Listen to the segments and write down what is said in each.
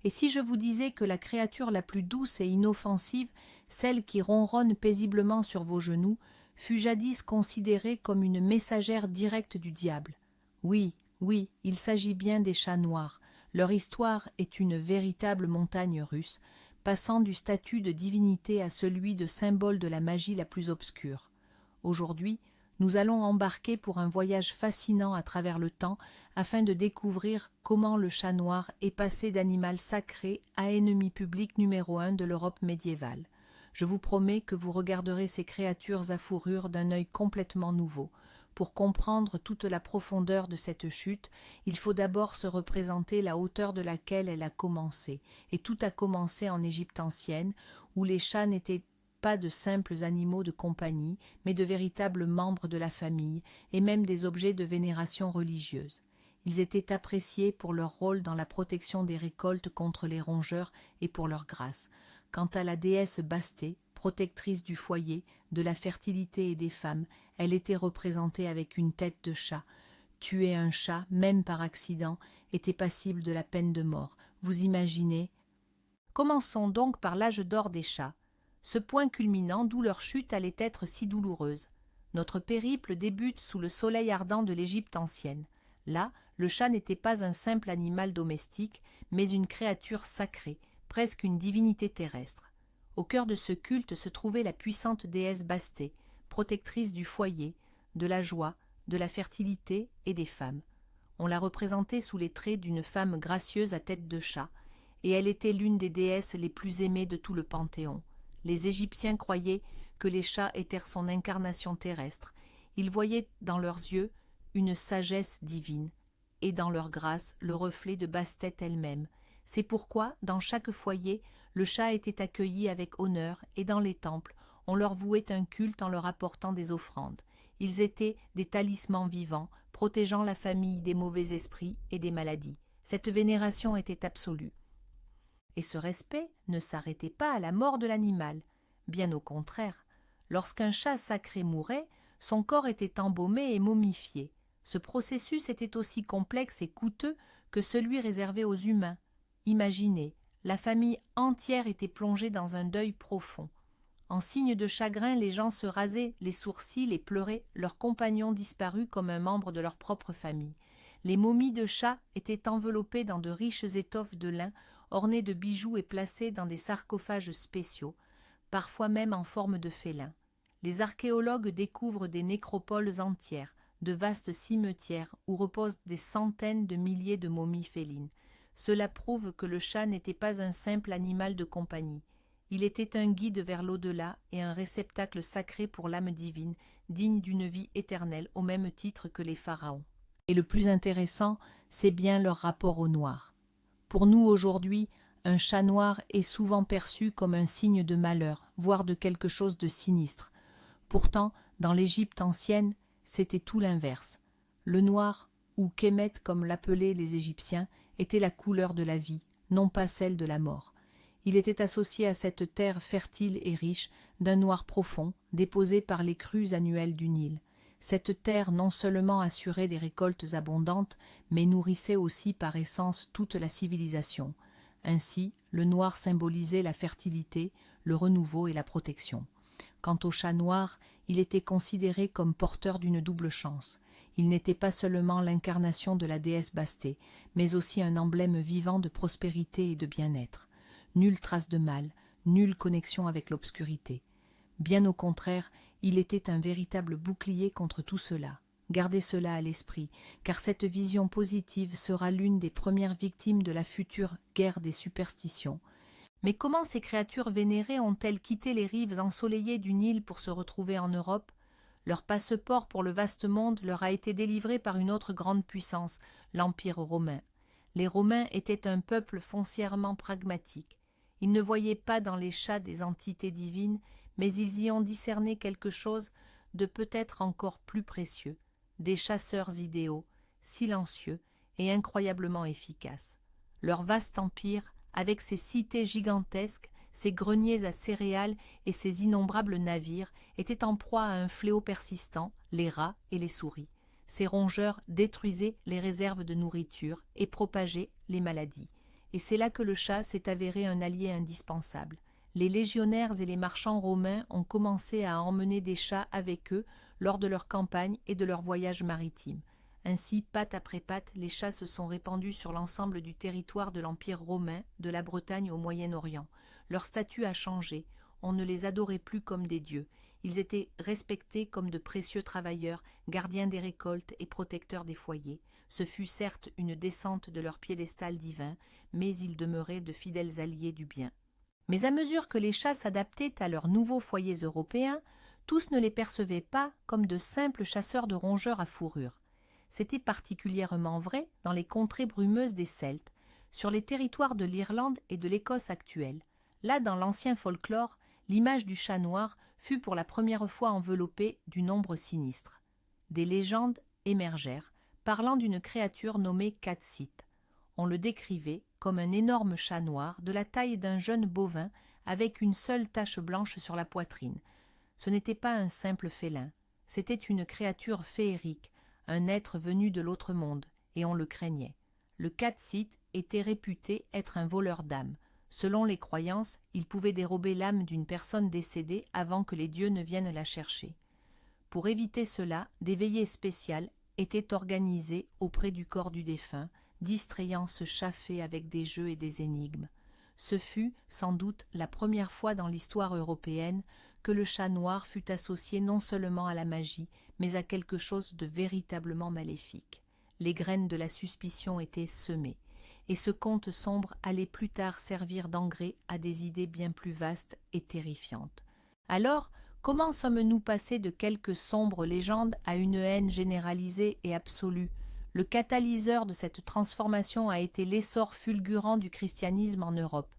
Et si je vous disais que la créature la plus douce et inoffensive, celle qui ronronne paisiblement sur vos genoux, fut jadis considérée comme une messagère directe du diable? Oui, oui, il s'agit bien des chats noirs. Leur histoire est une véritable montagne russe, passant du statut de divinité à celui de symbole de la magie la plus obscure. Aujourd'hui, nous allons embarquer pour un voyage fascinant à travers le temps afin de découvrir comment le chat noir est passé d'animal sacré à ennemi public numéro 1 de l'Europe médiévale. Je vous promets que vous regarderez ces créatures à fourrure d'un œil complètement nouveau. Pour comprendre toute la profondeur de cette chute, il faut d'abord se représenter la hauteur de laquelle elle a commencé. Et tout a commencé en Égypte ancienne, où les chats n'étaient pas de simples animaux de compagnie, mais de véritables membres de la famille, et même des objets de vénération religieuse. Ils étaient appréciés pour leur rôle dans la protection des récoltes contre les rongeurs et pour leur grâce. Quant à la déesse Bastée, protectrice du foyer, de la fertilité et des femmes, elle était représentée avec une tête de chat. Tuer un chat, même par accident, était passible de la peine de mort. Vous imaginez? Commençons donc par l'âge d'or des chats, ce point culminant d'où leur chute allait être si douloureuse. Notre périple débute sous le soleil ardent de l'Égypte ancienne. Là, le chat n'était pas un simple animal domestique, mais une créature sacrée, presque une divinité terrestre. Au cœur de ce culte se trouvait la puissante déesse Bastée, protectrice du foyer, de la joie, de la fertilité et des femmes. On la représentait sous les traits d'une femme gracieuse à tête de chat, et elle était l'une des déesses les plus aimées de tout le Panthéon. Les Égyptiens croyaient que les chats étaient son incarnation terrestre. Ils voyaient dans leurs yeux une sagesse divine, et dans leur grâce le reflet de Bastet elle-même. C'est pourquoi, dans chaque foyer, le chat était accueilli avec honneur, et dans les temples, on leur vouait un culte en leur apportant des offrandes. Ils étaient des talismans vivants, protégeant la famille des mauvais esprits et des maladies. Cette vénération était absolue. Et ce respect ne s'arrêtait pas à la mort de l'animal. Bien au contraire, lorsqu'un chat sacré mourait, son corps était embaumé et momifié. Ce processus était aussi complexe et coûteux que celui réservé aux humains. Imaginez, la famille entière était plongée dans un deuil profond. En signe de chagrin, les gens se rasaient les sourcils et pleuraient leur compagnon disparu comme un membre de leur propre famille. Les momies de chats étaient enveloppées dans de riches étoffes de lin, ornées de bijoux et placées dans des sarcophages spéciaux, parfois même en forme de félin. Les archéologues découvrent des nécropoles entières, de vastes cimetières où reposent des centaines de milliers de momies félines. Cela prouve que le chat n'était pas un simple animal de compagnie. Il était un guide vers l'au-delà et un réceptacle sacré pour l'âme divine, digne d'une vie éternelle au même titre que les pharaons. Et le plus intéressant, c'est bien leur rapport au noir. Pour nous aujourd'hui, un chat noir est souvent perçu comme un signe de malheur, voire de quelque chose de sinistre. Pourtant, dans l'Égypte ancienne, c'était tout l'inverse. Le noir, ou Kémet comme l'appelaient les Égyptiens, était la couleur de la vie, non pas celle de la mort. Il était associé à cette terre fertile et riche d'un noir profond, déposé par les crues annuelles du Nil. Cette terre non seulement assurait des récoltes abondantes, mais nourrissait aussi par essence toute la civilisation. Ainsi, le noir symbolisait la fertilité, le renouveau et la protection. Quant au chat noir, il était considéré comme porteur d'une double chance. Il n'était pas seulement l'incarnation de la déesse Bastée, mais aussi un emblème vivant de prospérité et de bien-être. Nulle trace de mal, nulle connexion avec l'obscurité. Bien au contraire, il était un véritable bouclier contre tout cela. Gardez cela à l'esprit, car cette vision positive sera l'une des premières victimes de la future guerre des superstitions. Mais comment ces créatures vénérées ont-elles quitté les rives ensoleillées du Nil pour se retrouver en Europe? Leur passeport pour le vaste monde leur a été délivré par une autre grande puissance, l'Empire romain. Les Romains étaient un peuple foncièrement pragmatique. Ils ne voyaient pas dans les chats des entités divines, mais ils y ont discerné quelque chose de peut-être encore plus précieux, des chasseurs idéaux, silencieux et incroyablement efficaces. Leur vaste empire, avec ses cités gigantesques, ses greniers à céréales et ses innombrables navires, était en proie à un fléau persistant, les rats et les souris. Ces rongeurs détruisaient les réserves de nourriture et propageaient les maladies. et c'est là que le chat s'est avéré un allié indispensable. Les légionnaires et les marchands romains ont commencé à emmener des chats avec eux lors de leurs campagnes et de leurs voyages maritimes. Ainsi, patte après patte, les chats se sont répandus sur l'ensemble du territoire de l'Empire romain, de la Bretagne au Moyen-Orient. Leur statut a changé, on ne les adorait plus comme des dieux. Ils étaient respectés comme de précieux travailleurs, gardiens des récoltes et protecteurs des foyers. Ce fut certes une descente de leur piédestal divin, mais ils demeuraient de fidèles alliés du bien. Mais à mesure que les chats s'adaptaient à leurs nouveaux foyers européens, tous ne les percevaient pas comme de simples chasseurs de rongeurs à fourrure. C'était particulièrement vrai dans les contrées brumeuses des Celtes, sur les territoires de l'Irlande et de l'Écosse actuelle. Là, dans l'ancien folklore, l'image du chat noir fut pour la première fois enveloppée d'une ombre sinistre. Des légendes émergèrent, parlant d'une créature nommée Catsit. On le décrivait comme un énorme chat noir de la taille d'un jeune bovin avec une seule tache blanche sur la poitrine. Ce n'était pas un simple félin, c'était une créature féerique, un être venu de l'autre monde, et on le craignait. Le Catsit était réputé être un voleur d'âmes. Selon les croyances, il pouvait dérober l'âme d'une personne décédée avant que les dieux ne viennent la chercher. Pour éviter cela, des veillées spéciales étaient organisées auprès du corps du défunt, distrayant ce chat fée avec des jeux et des énigmes. Ce fut, sans doute, la première fois dans l'histoire européenne que le chat noir fut associé non seulement à la magie, mais à quelque chose de véritablement maléfique. Les graines de la suspicion étaient semées, et ce conte sombre allait plus tard servir d'engrais à des idées bien plus vastes et terrifiantes. Alors, comment sommes-nous passés de quelques sombres légendes à une haine généralisée et absolue? Le catalyseur de cette transformation a été l'essor fulgurant du christianisme en Europe.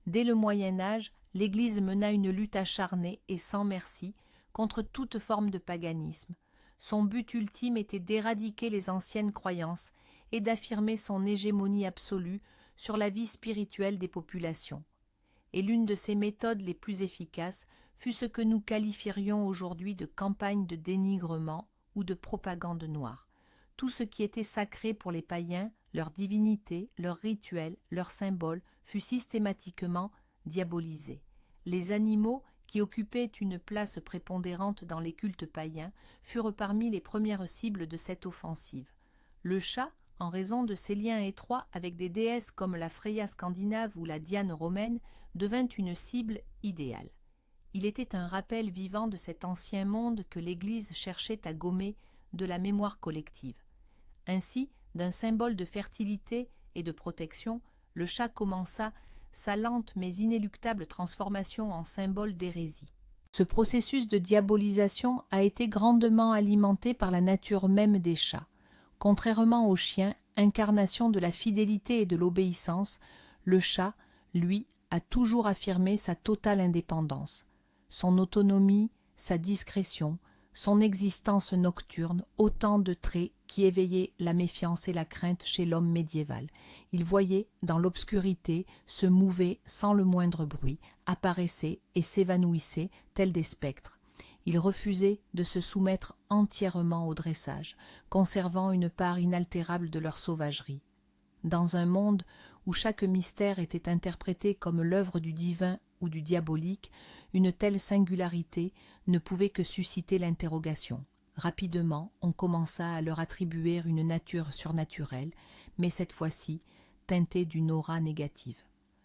Dès le Moyen Âge, l'Église mena une lutte acharnée et sans merci contre toute forme de paganisme. Son but ultime était d'éradiquer les anciennes croyances et d'affirmer son hégémonie absolue sur la vie spirituelle des populations. Et l'une de ses méthodes les plus efficaces fut ce que nous qualifierions aujourd'hui de campagne de dénigrement ou de propagande noire. Tout ce qui était sacré pour les païens, leurs divinités, leurs rituels, leurs symboles, fut systématiquement diabolisé. Les animaux, qui occupaient une place prépondérante dans les cultes païens, furent parmi les premières cibles de cette offensive. Le chat, en raison de ses liens étroits avec des déesses comme la Freya scandinave ou la Diane romaine, devint une cible idéale. Il était un rappel vivant de cet ancien monde que l'Église cherchait à gommer de la mémoire collective. Ainsi, d'un symbole de fertilité et de protection, le chat commença sa lente mais inéluctable transformation en symbole d'hérésie. Ce processus de diabolisation a été grandement alimenté par la nature même des chats. Contrairement aux chiens, incarnation de la fidélité et de l'obéissance, le chat, lui, a toujours affirmé sa totale indépendance. Son autonomie, sa discrétion, son existence nocturne, autant de traits qui éveillaient la méfiance et la crainte chez l'homme médiéval. Il voyait dans l'obscurité, se mouvait sans le moindre bruit, apparaissait et s'évanouissait tels des spectres. Il refusait de se soumettre entièrement au dressage, conservant une part inaltérable de leur sauvagerie. Dans un monde où chaque mystère était interprété comme l'œuvre du divin ou du diabolique, une telle singularité ne pouvait que susciter l'interrogation. Rapidement, on commença à leur attribuer une nature surnaturelle, mais cette fois-ci teintée d'une aura négative.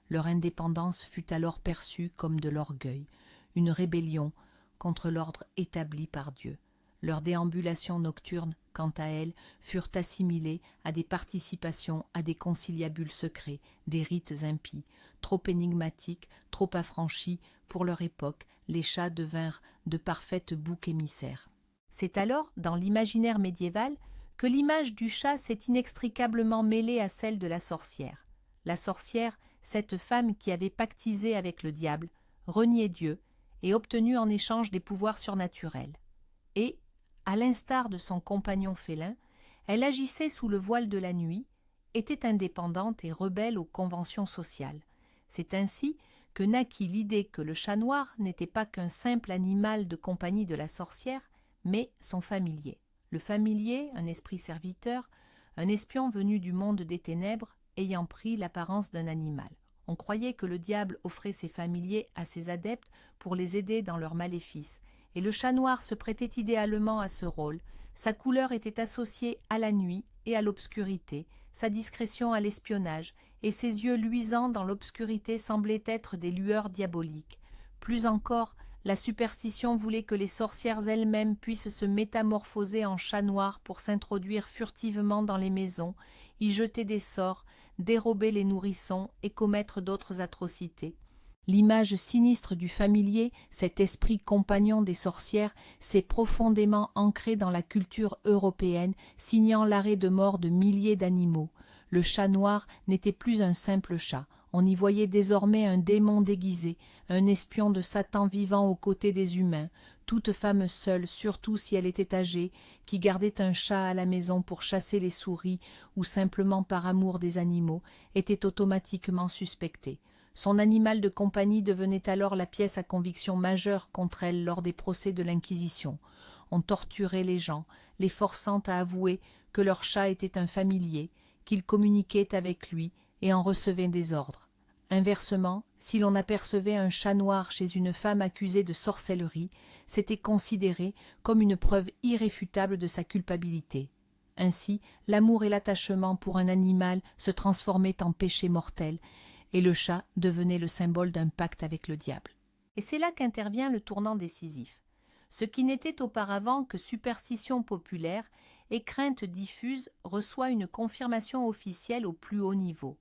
Leur indépendance fut alors perçue comme de l'orgueil, une rébellion contre l'ordre établi par Dieu. Leurs déambulations nocturnes, quant à elles, furent assimilées à des participations à des conciliabules secrets, des rites impies. Trop énigmatiques, trop affranchis pour leur époque, les chats devinrent de parfaites boucs émissaires. C'est alors, dans l'imaginaire médiéval, que l'image du chat s'est inextricablement mêlée à celle de la sorcière. La sorcière, cette femme qui avait pactisé avec le diable, renié Dieu et obtenu en échange des pouvoirs surnaturels. Et, à l'instar de son compagnon félin, elle agissait sous le voile de la nuit, était indépendante et rebelle aux conventions sociales. C'est ainsi que naquit l'idée que le chat noir n'était pas qu'un simple animal de compagnie de la sorcière, mais son familier. Le familier, un esprit serviteur, un espion venu du monde des ténèbres, ayant pris l'apparence d'un animal. On croyait que le diable offrait ses familiers à ses adeptes pour les aider dans leurs maléfices, et le chat noir se prêtait idéalement à ce rôle. Sa couleur était associée à la nuit et à l'obscurité, sa discrétion à l'espionnage, et ses yeux luisants dans l'obscurité semblaient être des lueurs diaboliques. Plus encore, la superstition voulait que les sorcières elles-mêmes puissent se métamorphoser en chat noir pour s'introduire furtivement dans les maisons, y jeter des sorts, dérober les nourrissons et commettre d'autres atrocités. L'image sinistre du familier, cet esprit compagnon des sorcières, s'est profondément ancrée dans la culture européenne, signant l'arrêt de mort de milliers d'animaux. Le chat noir n'était plus un simple chat. On y voyait désormais un démon déguisé, un espion de Satan vivant aux côtés des humains, toute femme seule, surtout si elle était âgée, qui gardait un chat à la maison pour chasser les souris ou simplement par amour des animaux, était automatiquement suspectée. Son animal de compagnie devenait alors la pièce à conviction majeure contre elle lors des procès de l'Inquisition. On torturait les gens, les forçant à avouer que leur chat était un familier, qu'il communiquait avec lui et en recevait des ordres. Inversement, si l'on apercevait un chat noir chez une femme accusée de sorcellerie, c'était considéré comme une preuve irréfutable de sa culpabilité. Ainsi, l'amour et l'attachement pour un animal se transformaient en péché mortel, et le chat devenait le symbole d'un pacte avec le diable. Et c'est là qu'intervient le tournant décisif. Ce qui n'était auparavant que superstition populaire et crainte diffuse reçoit une confirmation officielle au plus haut niveau.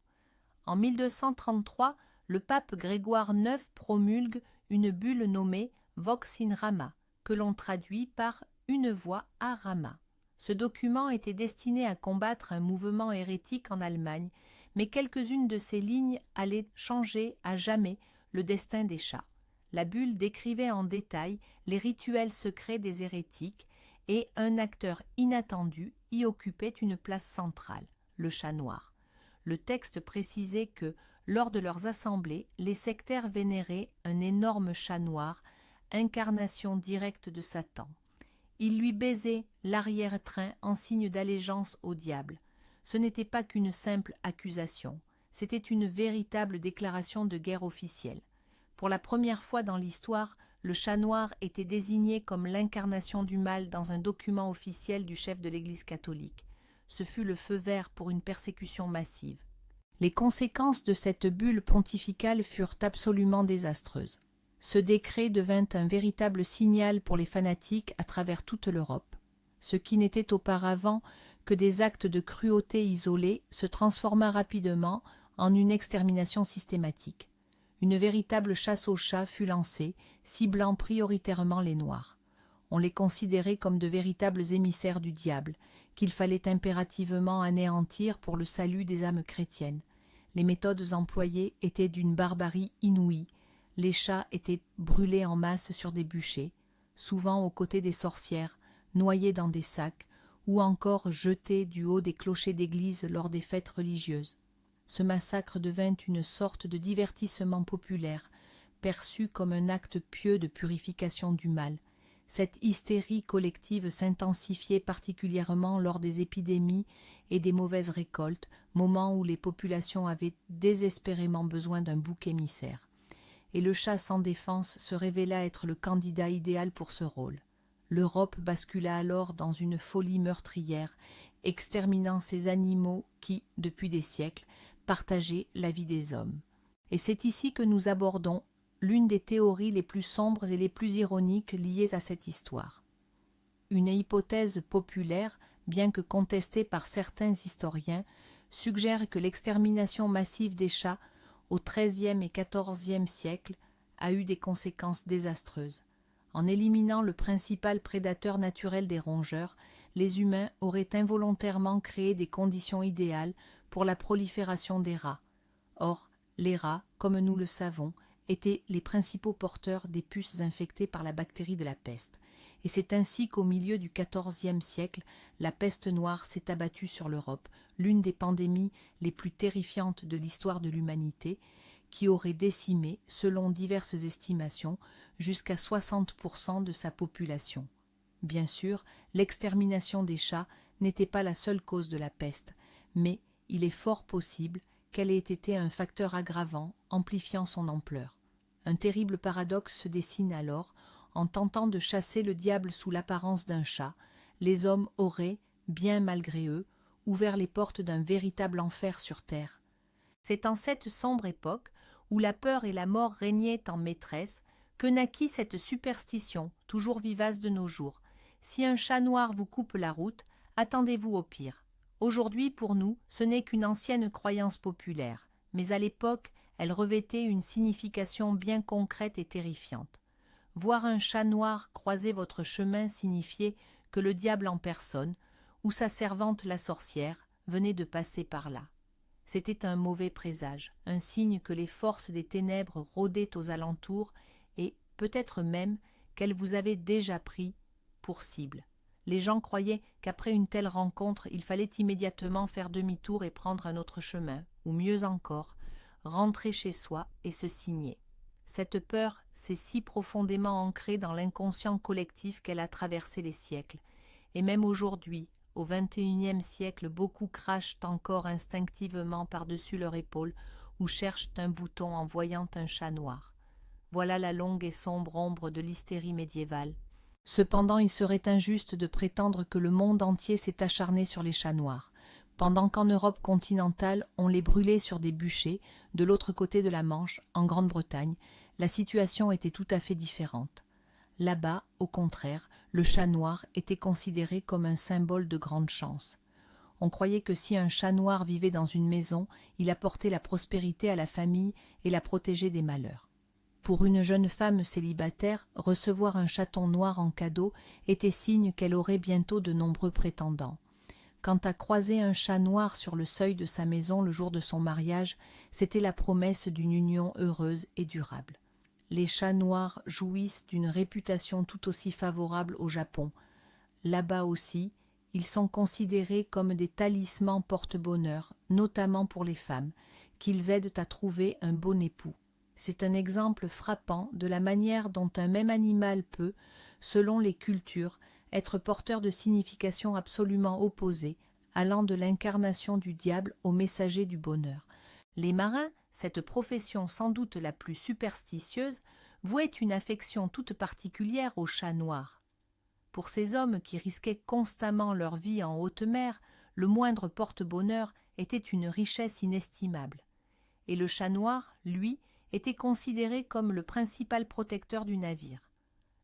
En 1233, le pape Grégoire IX promulgue une bulle nommée Vox in Rama, que l'on traduit par une voix à Rama. Ce document était destiné à combattre un mouvement hérétique en Allemagne, mais quelques-unes de ces lignes allaient changer à jamais le destin des chats. La bulle décrivait en détail les rituels secrets des hérétiques et un acteur inattendu y occupait une place centrale, le chat noir. Le texte précisait que, lors de leurs assemblées, les sectaires vénéraient un énorme chat noir, incarnation directe de Satan. Ils lui baisaient l'arrière-train en signe d'allégeance au diable. Ce n'était pas qu'une simple accusation, c'était une véritable déclaration de guerre officielle. Pour la première fois dans l'histoire, le chat noir était désigné comme l'incarnation du mal dans un document officiel du chef de l'Église catholique. Ce fut le feu vert pour une persécution massive. Les conséquences de cette bulle pontificale furent absolument désastreuses. Ce décret devint un véritable signal pour les fanatiques à travers toute l'Europe. Ce qui n'était auparavant que des actes de cruauté isolés se transforma rapidement en une extermination systématique. Une véritable chasse aux chats fut lancée, ciblant prioritairement les Noirs. On les considérait comme de véritables émissaires du diable, qu'il fallait impérativement anéantir pour le salut des âmes chrétiennes. Les méthodes employées étaient d'une barbarie inouïe. Les chats étaient brûlés en masse sur des bûchers, souvent aux côtés des sorcières, noyés dans des sacs, ou encore jetés du haut des clochers d'église lors des fêtes religieuses. Ce massacre devint une sorte de divertissement populaire, perçu comme un acte pieux de purification du mal. Cette hystérie collective s'intensifiait particulièrement lors des épidémies et des mauvaises récoltes, moments où les populations avaient désespérément besoin d'un bouc émissaire. Et le chat sans défense se révéla être le candidat idéal pour ce rôle. L'Europe bascula alors dans une folie meurtrière, exterminant ces animaux qui, depuis des siècles, partageaient la vie des hommes. Et c'est ici que nous abordons l'une des théories les plus sombres et les plus ironiques liées à cette histoire. Une hypothèse populaire, bien que contestée par certains historiens, suggère que l'extermination massive des chats au XIIIe et XIVe siècle a eu des conséquences désastreuses. En éliminant le principal prédateur naturel des rongeurs, les humains auraient involontairement créé des conditions idéales pour la prolifération des rats. Or, les rats, comme nous le savons, étaient les principaux porteurs des puces infectées par la bactérie de la peste. Et c'est ainsi qu'au milieu du XIVe siècle, la peste noire s'est abattue sur l'Europe, l'une des pandémies les plus terrifiantes de l'histoire de l'humanité, qui aurait décimé, selon diverses estimations, jusqu'à 60% de sa population. Bien sûr, l'extermination des chats n'était pas la seule cause de la peste, mais il est fort possible qu'elle ait été un facteur aggravant, amplifiant son ampleur. Un terrible paradoxe se dessine alors. En tentant de chasser le diable sous l'apparence d'un chat, les hommes auraient, bien malgré eux, ouvert les portes d'un véritable enfer sur terre. C'est en cette sombre époque, où la peur et la mort régnaient en maîtresse, que naquit cette superstition, toujours vivace de nos jours. Si un chat noir vous coupe la route, attendez-vous au pire. Aujourd'hui, pour nous, ce n'est qu'une ancienne croyance populaire, mais à l'époque, elle revêtait une signification bien concrète et terrifiante. Voir un chat noir croiser votre chemin signifiait que le diable en personne, ou sa servante la sorcière, venait de passer par là. C'était un mauvais présage, un signe que les forces des ténèbres rôdaient aux alentours et, peut-être même, qu'elles vous avaient déjà pris pour cible. Les gens croyaient qu'après une telle rencontre, il fallait immédiatement faire demi-tour et prendre un autre chemin, ou mieux encore, rentrer chez soi et se signer. Cette peur s'est si profondément ancrée dans l'inconscient collectif qu'elle a traversé les siècles. Et même aujourd'hui, au XXIe siècle, beaucoup crachent encore instinctivement par-dessus leur épaule ou cherchent un bouton en voyant un chat noir. Voilà la longue et sombre ombre de l'hystérie médiévale. Cependant, il serait injuste de prétendre que le monde entier s'est acharné sur les chats noirs. Pendant qu'en Europe continentale, on les brûlait sur des bûchers, de l'autre côté de la Manche, en Grande-Bretagne, la situation était tout à fait différente. Là-bas, au contraire, le chat noir était considéré comme un symbole de grande chance. On croyait que si un chat noir vivait dans une maison, il apportait la prospérité à la famille et la protégeait des malheurs. Pour une jeune femme célibataire, recevoir un chaton noir en cadeau était signe qu'elle aurait bientôt de nombreux prétendants. Quant à croiser un chat noir sur le seuil de sa maison le jour de son mariage, c'était la promesse d'une union heureuse et durable. Les chats noirs jouissent d'une réputation tout aussi favorable au Japon. Là-bas aussi, ils sont considérés comme des talismans porte-bonheur, notamment pour les femmes, qu'ils aident à trouver un bon époux. C'est un exemple frappant de la manière dont un même animal peut, selon les cultures, être porteur de significations absolument opposées, allant de l'incarnation du diable au messager du bonheur. Les marins, cette profession sans doute la plus superstitieuse, vouaient une affection toute particulière au chat noir. Pour ces hommes qui risquaient constamment leur vie en haute mer, le moindre porte-bonheur était une richesse inestimable. Et le chat noir, lui, était considéré comme le principal protecteur du navire.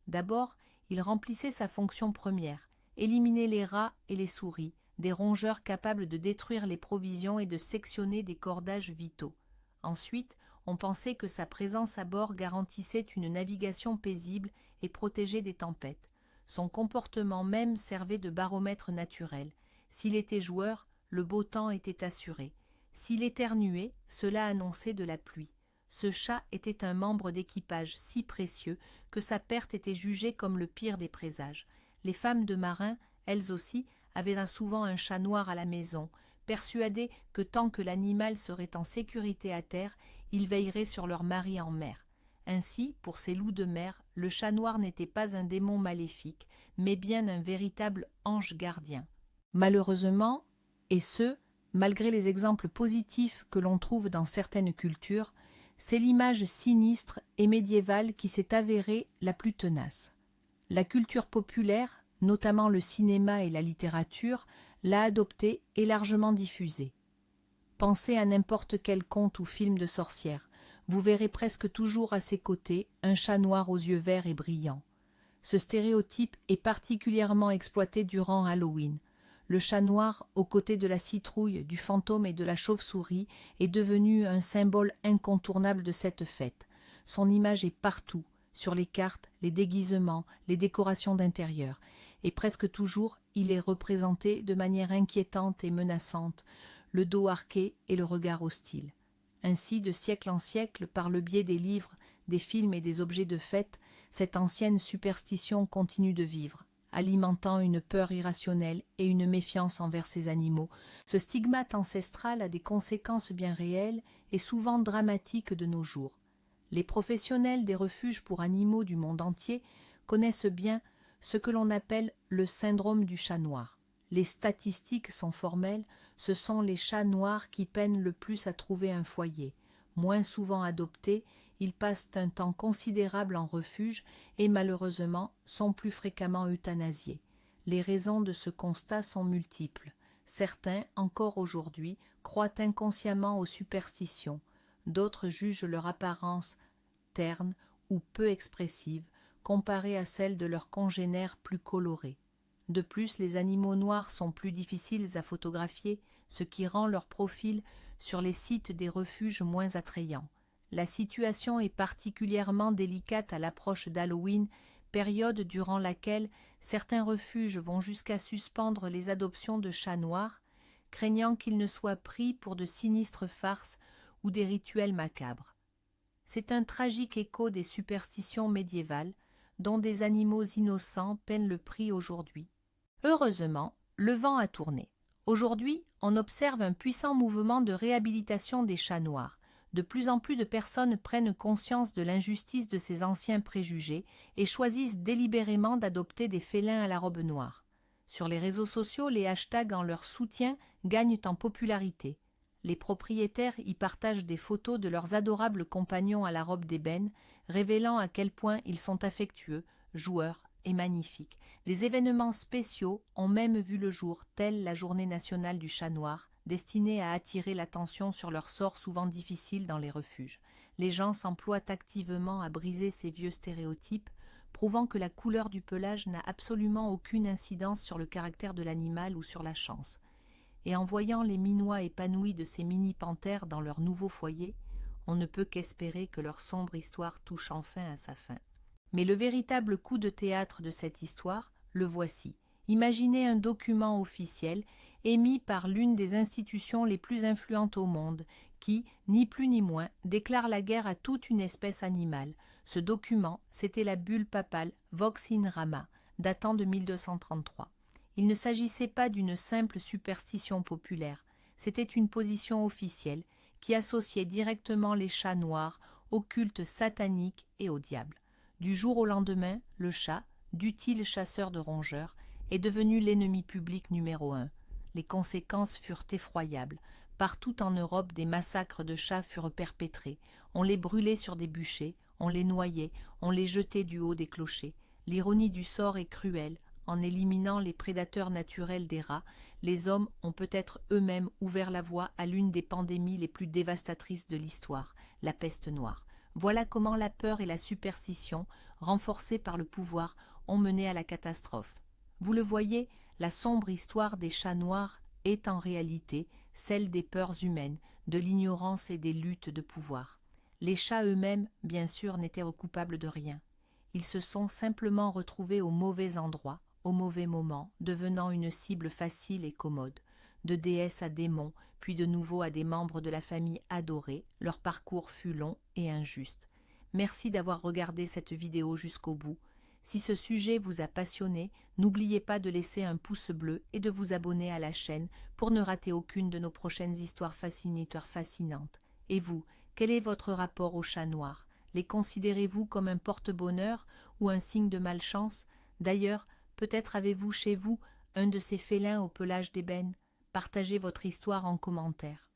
D'abord, il remplissait sa fonction première, éliminer les rats et les souris, des rongeurs capables de détruire les provisions et de sectionner des cordages vitaux. Ensuite, on pensait que sa présence à bord garantissait une navigation paisible et protégeait des tempêtes. Son comportement même servait de baromètre naturel. S'il était joueur, le beau temps était assuré. S'il éternuait, cela annonçait de la pluie. Ce chat était un membre d'équipage si précieux que sa perte était jugée comme le pire des présages. Les femmes de marins, elles aussi, avaient souvent un chat noir à la maison, persuadées que tant que l'animal serait en sécurité à terre, ils veilleraient sur leur mari en mer. Ainsi, pour ces loups de mer, le chat noir n'était pas un démon maléfique, mais bien un véritable ange gardien. Malheureusement, et ce, malgré les exemples positifs que l'on trouve dans certaines cultures, c'est l'image sinistre et médiévale qui s'est avérée la plus tenace. La culture populaire, notamment le cinéma et la littérature, l'a adoptée et largement diffusée. Pensez à n'importe quel conte ou film de sorcière, vous verrez presque toujours à ses côtés un chat noir aux yeux verts et brillants. Ce stéréotype est particulièrement exploité durant Halloween. Le chat noir, aux côtés de la citrouille, du fantôme et de la chauve-souris, est devenu un symbole incontournable de cette fête. Son image est partout, sur les cartes, les déguisements, les décorations d'intérieur, et presque toujours il est représenté de manière inquiétante et menaçante, le dos arqué et le regard hostile. Ainsi, de siècle en siècle, par le biais des livres, des films et des objets de fête, cette ancienne superstition continue de vivre, alimentant une peur irrationnelle et une méfiance envers ces animaux. Ce stigmate ancestral a des conséquences bien réelles et souvent dramatiques de nos jours. Les professionnels des refuges pour animaux du monde entier connaissent bien ce que l'on appelle le syndrome du chat noir. Les statistiques sont formelles, ce sont les chats noirs qui peinent le plus à trouver un foyer. Moins souvent adoptés, ils passent un temps considérable en refuge et malheureusement sont plus fréquemment euthanasiés. Les raisons de ce constat sont multiples. Certains, encore aujourd'hui, croient inconsciemment aux superstitions. D'autres jugent leur apparence terne ou peu expressive comparée à celle de leurs congénères plus colorés. De plus, les animaux noirs sont plus difficiles à photographier, ce qui rend leur profil sur les sites des refuges moins attrayant. La situation est particulièrement délicate à l'approche d'Halloween, période durant laquelle certains refuges vont jusqu'à suspendre les adoptions de chats noirs, craignant qu'ils ne soient pris pour de sinistres farces ou des rituels macabres. C'est un tragique écho des superstitions médiévales, dont des animaux innocents peinent le prix aujourd'hui. Heureusement, le vent a tourné. Aujourd'hui, on observe un puissant mouvement de réhabilitation des chats noirs. De plus en plus de personnes prennent conscience de l'injustice de ces anciens préjugés et choisissent délibérément d'adopter des félins à la robe noire. Sur les réseaux sociaux, les hashtags en leur soutien gagnent en popularité. Les propriétaires y partagent des photos de leurs adorables compagnons à la robe d'ébène, révélant à quel point ils sont affectueux, joueurs et magnifiques. Des événements spéciaux ont même vu le jour, telle la Journée nationale du chat noir, destinée à attirer l'attention sur leur sort souvent difficile dans les refuges. Les gens s'emploient activement à briser ces vieux stéréotypes, prouvant que la couleur du pelage n'a absolument aucune incidence sur le caractère de l'animal ou sur la chance. Et en voyant les minois épanouis de ces mini-panthères dans leur nouveau foyer, on ne peut qu'espérer que leur sombre histoire touche enfin à sa fin. Mais le véritable coup de théâtre de cette histoire, le voici. Imaginez un document officiel émis par l'une des institutions les plus influentes au monde, qui, ni plus ni moins, déclare la guerre à toute une espèce animale. Ce document, c'était la bulle papale Vox in Rama, datant de 1233. Il ne s'agissait pas d'une simple superstition populaire, c'était une position officielle qui associait directement les chats noirs au culte satanique et au diable. Du jour au lendemain, le chat, d'utile chasseur de rongeurs, est devenu l'ennemi public numéro 1. Les conséquences furent effroyables. Partout en Europe, des massacres de chats furent perpétrés. On les brûlait sur des bûchers, on les noyait, on les jetait du haut des clochers. L'ironie du sort est cruelle. En éliminant les prédateurs naturels des rats, les hommes ont peut-être eux-mêmes ouvert la voie à l'une des pandémies les plus dévastatrices de l'histoire, la peste noire. Voilà comment la peur et la superstition, renforcées par le pouvoir, ont mené à la catastrophe. Vous le voyez, la sombre histoire des chats noirs est en réalité celle des peurs humaines, de l'ignorance et des luttes de pouvoir. Les chats eux-mêmes, bien sûr, n'étaient coupables de rien. Ils se sont simplement retrouvés au mauvais endroit, au mauvais moment, devenant une cible facile et commode. De déesses à démons, puis de nouveau à des membres de la famille adorée, leur parcours fut long et injuste. Merci d'avoir regardé cette vidéo jusqu'au bout. Si ce sujet vous a passionné, n'oubliez pas de laisser un pouce bleu et de vous abonner à la chaîne pour ne rater aucune de nos prochaines histoires fascinantes. Et vous, quel est votre rapport aux chats noirs? Les considérez-vous comme un porte-bonheur ou un signe de malchance? D'ailleurs, peut-être avez-vous chez vous un de ces félins au pelage d'ébène? Partagez votre histoire en commentaire.